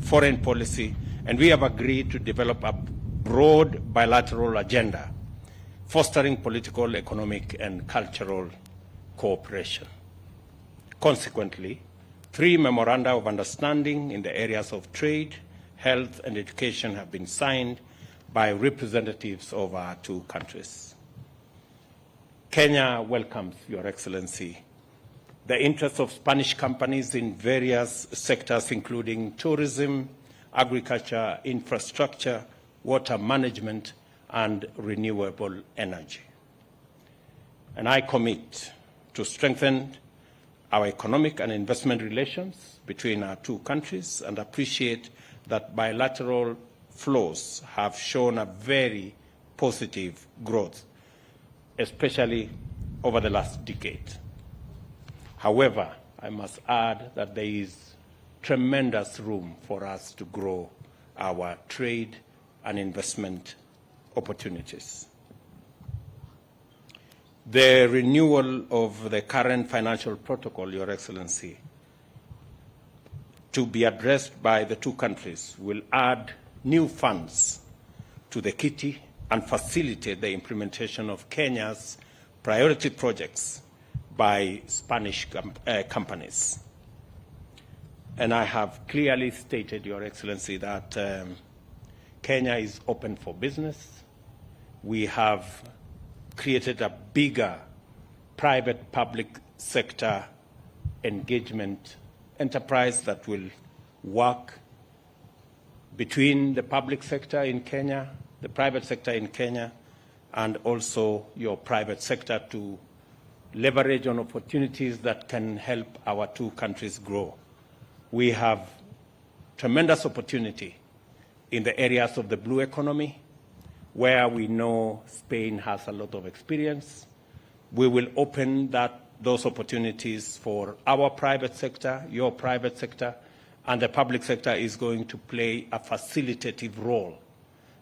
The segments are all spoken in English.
foreign policy, and we have agreed to develop a broad bilateral agenda, fostering political, economic, and cultural cooperation. Consequently, 3 memoranda of understanding in the areas of trade, health, and education have been signed by representatives of our 2 countries. Kenya welcomes, Your Excellency, the interests of Spanish companies in various sectors, including tourism, agriculture, infrastructure, water management, and renewable energy. And I commit to strengthen our economic and investment relations between our 2 countries and appreciate that bilateral flows have shown a very positive growth, especially over the last decade. However, I must add that there is tremendous room for us to grow our trade and investment opportunities. The renewal of the current financial protocol, Your Excellency, to be addressed by the 2 countries will add new funds to the kitty and facilitate the implementation of Kenya's priority projects by Spanish companies. And I have clearly stated, Your Excellency, that Kenya is open for business. We have created a bigger private-public sector engagement enterprise that will work between the public sector in Kenya, the private sector in Kenya, and also your private sector to leverage on opportunities that can help our 2 countries grow. We have tremendous opportunity in the areas of the blue economy, where we know Spain has a lot of experience. We will open those opportunities for our private sector, your private sector, and the public sector is going to play a facilitative role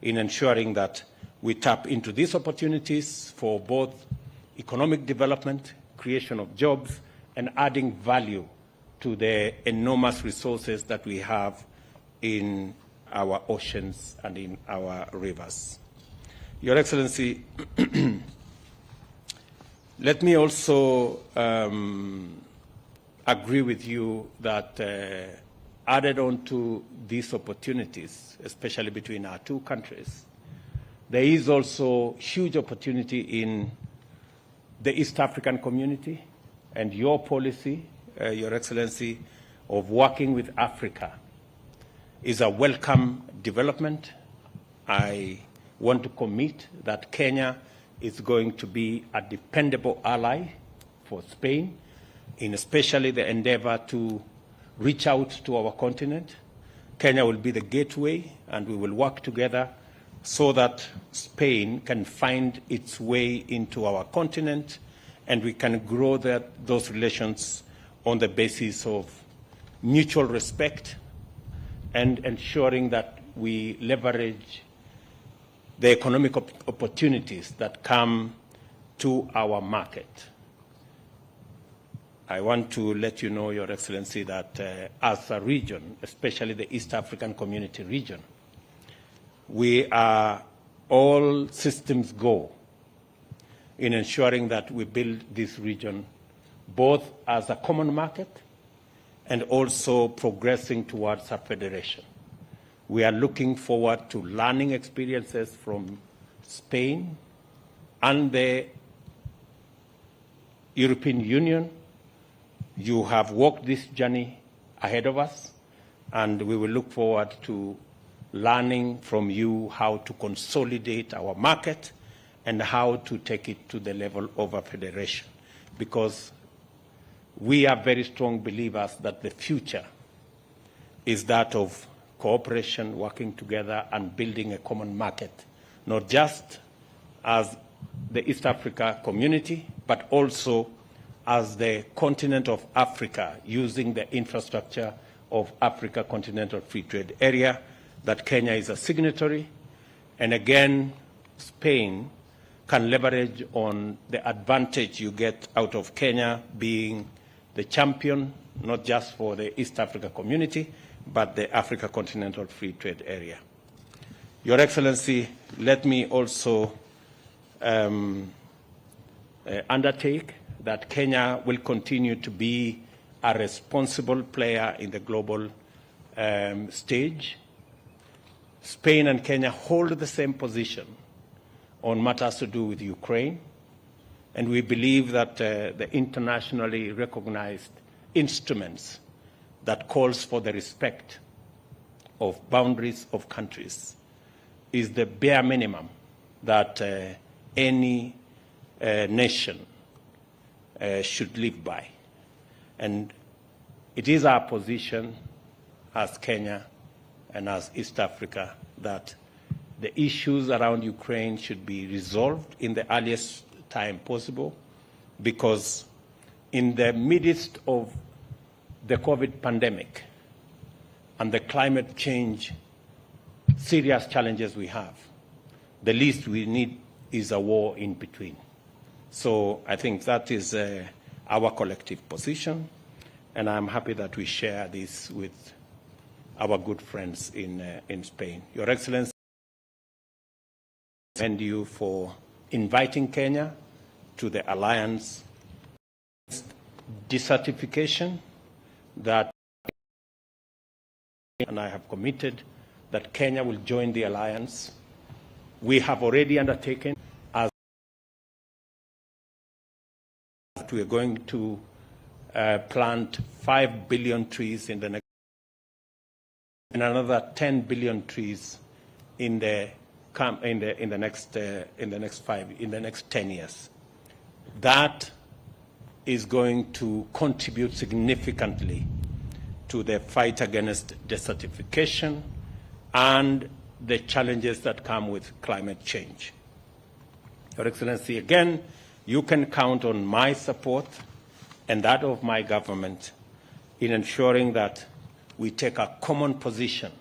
in ensuring that we tap into these opportunities for both economic development, creation of jobs, and adding value to the enormous resources that we have in our oceans and in our rivers. Your Excellency, let me also agree with you that added on to these opportunities, especially between our 2 countries, there is also huge opportunity in the East African community, and your policy, Your Excellency, of working with Africa is a welcome development. I want to commit that Kenya is going to be a dependable ally for Spain, in especially the endeavor to reach out to our continent. Kenya will be the gateway, and we will work together so that Spain can find its way into our continent, and we can grow those relations on the basis of mutual respect and ensuring that we leverage the economic opportunities that come to our market. I want to let you know, Your Excellency, that as a region, especially the East African Community region, we are all systems go in ensuring that we build this region both as a common market and also progressing towards a federation. We are looking forward to learning experiences from Spain and the European Union. You have walked this journey ahead of us, and we will look forward to learning from you how to consolidate our market and how to take it to the level of a federation, because we are very strong believers that the future is that of cooperation, working together, and building a common market, not just as the East Africa community, but also as the continent of Africa, using the infrastructure of Africa Continental Free Trade Area, that Kenya is a signatory. And again, Spain can leverage on the advantage you get out of Kenya being the champion, not just for the East Africa community, but the Africa Continental Free Trade Area. Your Excellency, let me also undertake that Kenya will continue to be a responsible player in the global stage. Spain and Kenya hold the same position on matters to do with Ukraine, and we believe that the internationally recognized instruments that calls for the respect of boundaries of countries is the bare minimum that any nation should live by. And it is our position as Kenya and as East Africa that the issues around Ukraine should be resolved in the earliest time possible, because in the midst of the COVID pandemic and the climate change serious challenges we have, the least we need is a war in between. So I think that is our collective position, and I'm happy that we share this with our good friends in Spain. Your Excellency, I commend you for inviting Kenya to the alliance decertification that, and I have committed that Kenya will join the alliance. We have already undertaken as we are going to plant 5 billion trees in the next, and another 10 billion trees in the next 10 years. That is going to contribute significantly to the fight against desertification and the challenges that come with climate change. Your Excellency, again, you can count on my support and that of my government in ensuring that we take a common position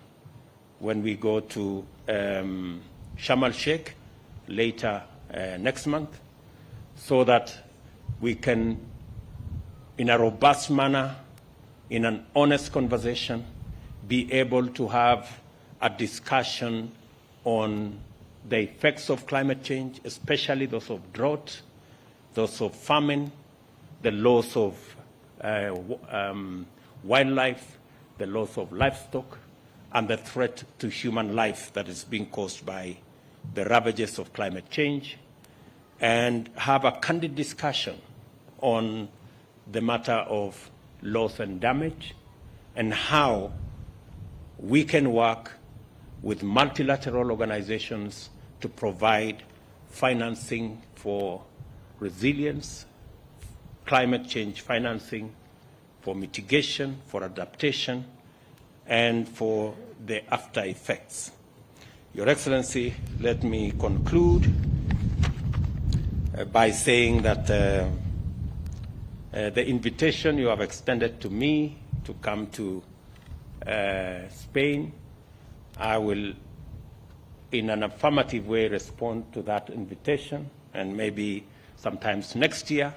when we go to Sharm el-Sheikh later next month, so that we can, in a robust manner, in an honest conversation, be able to have a discussion on the effects of climate change, especially those of drought, those of famine, the loss of wildlife, the loss of livestock, and the threat to human life that is being caused by the ravages of climate change, and have a candid discussion on the matter of loss and damage and how we can work with multilateral organizations to provide financing for resilience, climate change financing, for mitigation, for adaptation, and for the after effects. Your Excellency, let me conclude by saying that the invitation you have extended to me to come to Spain, I will, in an affirmative way, respond to that invitation, and maybe sometimes next year.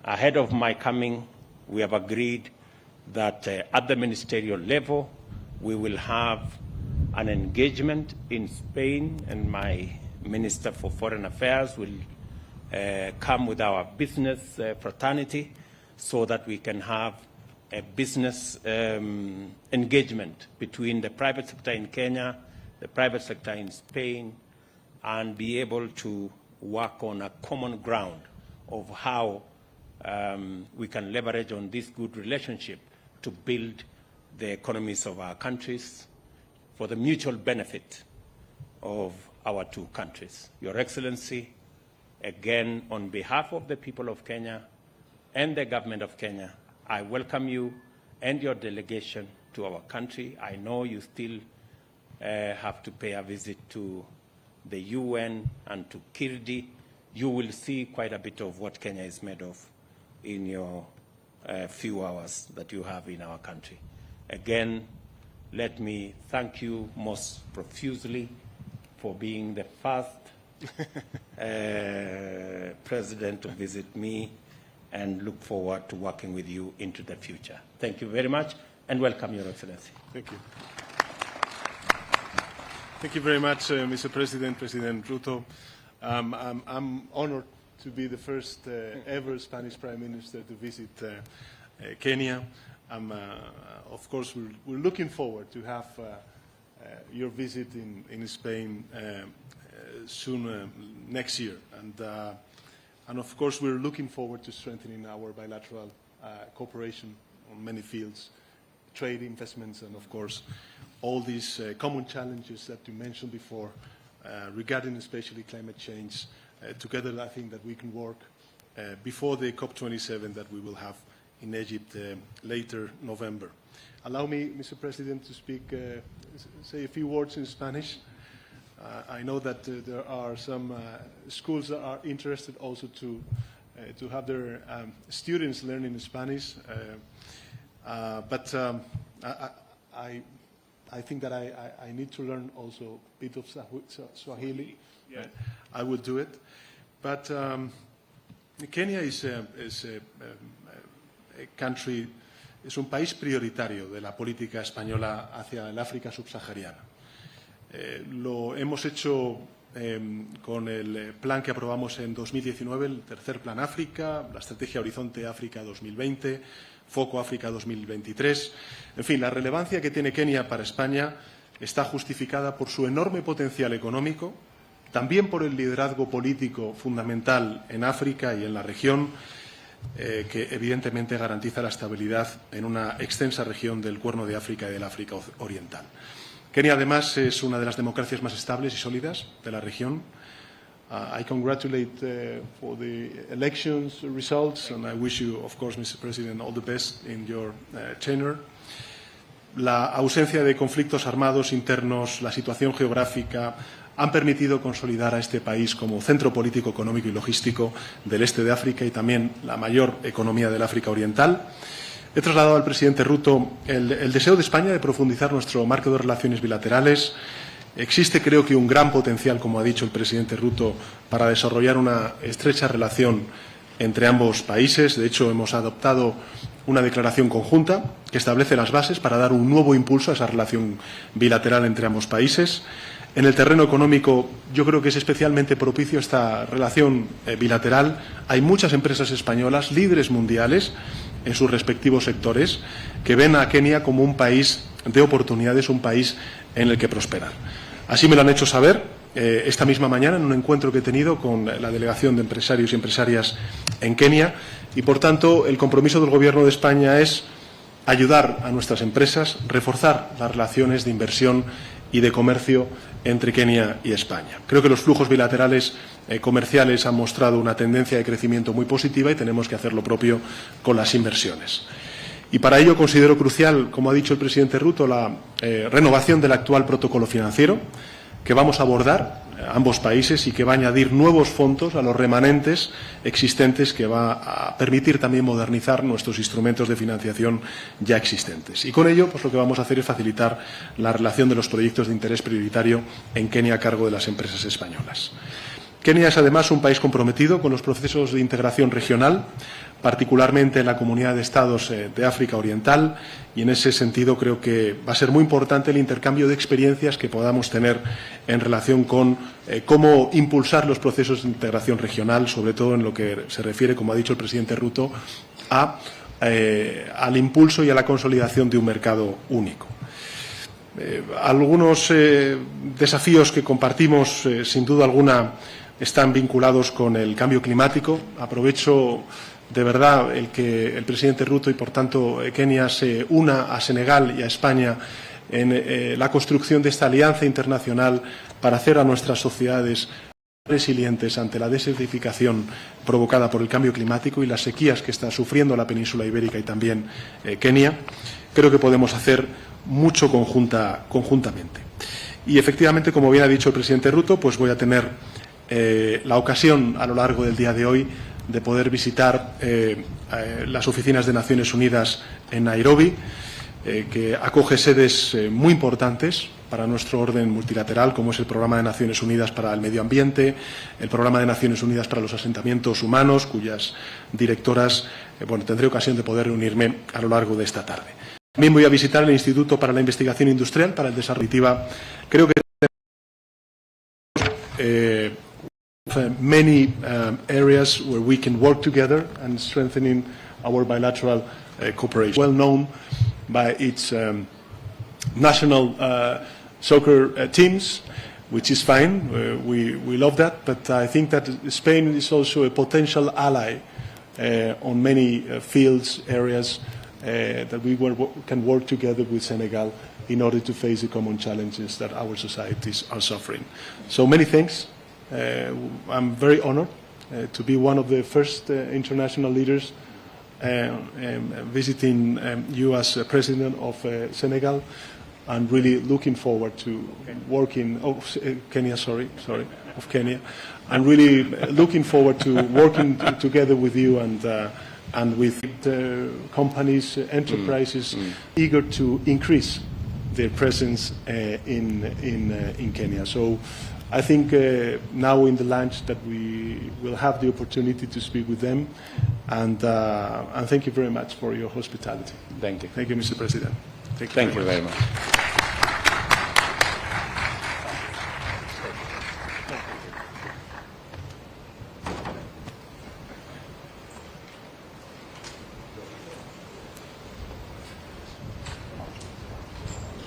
Ahead of my coming, we have agreed that at the ministerial level, we will have an engagement in Spain, and my Minister for Foreign Affairs will come with our business fraternity so that we can have a business engagement between the private sector in Kenya, the private sector in Spain, and be able to work on a common ground of how we can leverage on this good relationship to build the economies of our countries for the mutual benefit of our two countries. Your Excellency, again, on behalf of the people of Kenya and the government of Kenya, I welcome you and your delegation to our country. I know you still have to pay a visit to the UN and to Kirdi. You will see quite a bit of what Kenya is made of in your few hours that you have in our country. Again, let me thank you most profusely for being the first president to visit me, and look forward to working with you into the future. Thank you very much, and welcome, Your Excellency. Thank you. Thank you very much, Mr. President, President Ruto. I'm honored to be the first ever Spanish Prime Minister to visit Kenya. Of course, we're looking forward to have your visit in Spain soon next year. And of course, we're looking forward to strengthening our bilateral cooperation on many fields, trade, investments, and of course, all these common challenges that you mentioned before regarding especially climate change. Together, I think that we can work before the COP27 that we will have in Egypt later November. Allow me, Mr. President, to say a few words in Spanish. I know that there are some schools that are interested also to have their students learning Spanish, but I think that I need to learn also a bit of Swahili. Yeah. I will do it. But Kenia is a country, es un país prioritario de la política española hacia el África subsahariana. Lo hemos hecho con el plan que aprobamos en 2019, el tercer Plan África, la Estrategia Horizonte África 2020, Foco África 2023. En fin, la relevancia que tiene Kenia para España está justificada por su enorme potencial económico, también por el liderazgo político fundamental en África y en la región, que evidentemente garantiza la estabilidad en una extensa región del Cuerno de África y del África Oriental. Kenia, además, es una de las democracias más estables y sólidas de la región. I congratulate for the elections results, and I wish you, of course, Mr. President, all the best in your tenure. La ausencia de conflictos armados internos, la situación geográfica, han permitido consolidar a este país como centro político, económico y logístico del este de África y también la mayor economía del África Oriental. He trasladado al presidente Ruto el deseo de España de profundizar nuestro marco de relaciones bilaterales. Existe, creo que, un gran potencial, como ha dicho el presidente Ruto, para desarrollar una estrecha relación entre ambos países. De hecho, hemos adoptado una declaración conjunta que establece las bases para dar un nuevo impulso a esa relación bilateral entre ambos países. En el terreno económico, yo creo que es especialmente propicio esta relación bilateral. Hay muchas empresas españolas, líderes mundiales en sus respectivos sectores, que ven a Kenia como un país de oportunidades, un país en el que prosperar. Así me lo han hecho saber esta misma mañana en un encuentro que he tenido con la delegación de empresarios y empresarias en Kenia y, por tanto, el compromiso del Gobierno de España es ayudar a nuestras empresas, reforzar las relaciones de inversión y de comercio entre Kenia y España. Creo que los flujos bilaterales comerciales han mostrado una tendencia de crecimiento muy positiva y tenemos que hacer lo propio con las inversiones. Y para ello considero crucial, como ha dicho el presidente Ruto, la renovación del actual protocolo financiero que vamos a abordar ambos países y que va a añadir nuevos fondos a los remanentes existentes, que va a permitir también modernizar nuestros instrumentos de financiación ya existentes. Y con ello, pues lo que vamos a hacer es facilitar la relación de los proyectos de interés prioritario en Kenia a cargo de las empresas españolas. Kenia es, además, un país comprometido con los procesos de integración regional, particularmente en la Comunidad de Estados de África Oriental, y en ese sentido creo que va a ser muy importante el intercambio de experiencias que podamos tener en relación con cómo impulsar los procesos de integración regional, sobre todo en lo que se refiere, como ha dicho el presidente Ruto, al impulso y a la consolidación de un mercado único. Algunos desafíos que compartimos, sin duda alguna, están vinculados con el cambio climático. Aprovecho de verdad el que el presidente Ruto y, por tanto, Kenia se una a Senegal y a España en la construcción de esta alianza internacional para hacer a nuestras sociedades resilientes ante la desertificación provocada por el cambio climático y las sequías que está sufriendo la península ibérica y también Kenia. Creo que podemos hacer mucho conjuntamente. Y, efectivamente, como bien ha dicho el presidente Ruto, pues voy a tener la ocasión a lo largo del día de hoy de poder visitar las oficinas de Naciones Unidas en Nairobi, que acoge sedes muy importantes para nuestro orden multilateral, como es el Programa de Naciones Unidas para el Medio Ambiente, el Programa de Naciones Unidas para los Asentamientos Humanos, cuyas directoras tendré ocasión de poder reunirme a lo largo de esta tarde. También voy a visitar el Instituto para la Investigación Industrial, para el Desarrollo. Creo que many areas where we can work together and strengthening our bilateral cooperation. Well known by its national soccer teams, which is fine. We love that, but I think that Spain is also a potential ally on many fields, areas that we can work together with Senegal in order to face the common challenges that our societies are suffering. So many thanks. I'm very honored to be one of the first international leaders visiting you as President of Senegal. I'm really looking forward to working. Kenya. Of Kenya. I'm really looking forward to working together with you and with companies, enterprises, eager to increase their presence in Kenya. So I think now in the lunch that we will have the opportunity to speak with them, and thank you very much for your hospitality. Thank you. Thank you, Mr. President. Thank you very much.